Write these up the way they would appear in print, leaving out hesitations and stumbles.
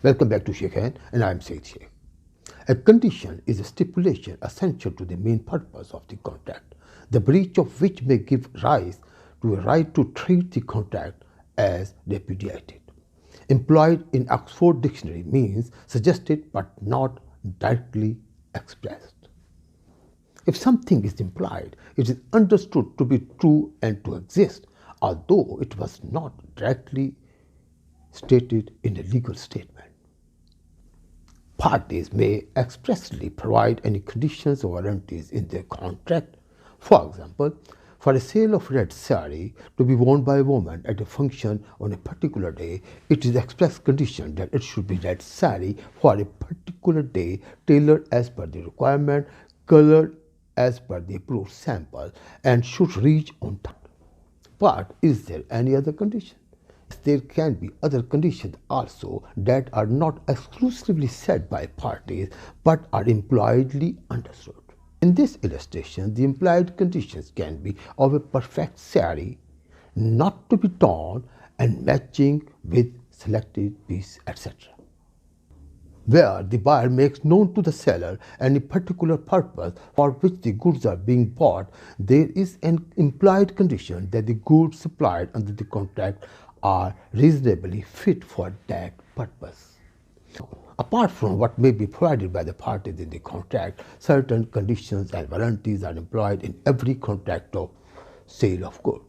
Welcome back to Sheikh Hand, and I am Said Sheikh. A condition is a stipulation essential to the main purpose of the contract, the breach of which may give rise to a right to treat the contract as repudiated. Employed in Oxford Dictionary means suggested but not directly expressed. If something is implied, it is understood to be true and to exist, although it was not directly stated in a legal statement. Parties may expressly provide any conditions or warranties in their contract. For example, for a sale of red saree to be worn by a woman at a function on a particular day, it is express condition that it should be red saree for a particular day, tailored as per the requirement, colored as per the approved sample, and should reach on time. But is there any other condition? There can be other conditions also that are not exclusively set by parties but are impliedly understood. In this illustration, the implied conditions can be of a perfect saree, not to be torn, and matching with selected piece, etc. Where the buyer makes known to the seller any particular purpose for which the goods are being bought, there is an implied condition that the goods supplied under the contract are reasonably fit for that purpose. Apart from what may be provided by the parties in the contract, certain conditions and warranties are employed in every contract of sale of goods.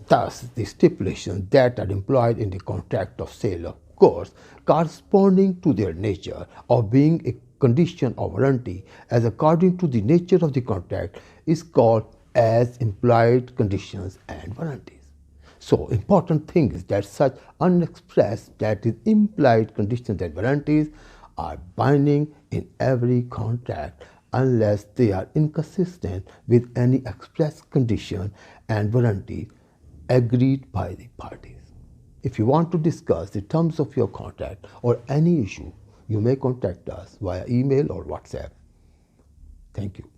Thus, the stipulations that are employed in the contract of sale of goods, corresponding to their nature of being a condition of warranty, as according to the nature of the contract, is called as implied conditions and warranties. So, important thing is that such unexpressed, that is implied conditions and warranties are binding in every contract unless they are inconsistent with any express condition and warranty agreed by the parties. If you want to discuss the terms of your contract or any issue, you may contact us via email or WhatsApp. Thank you.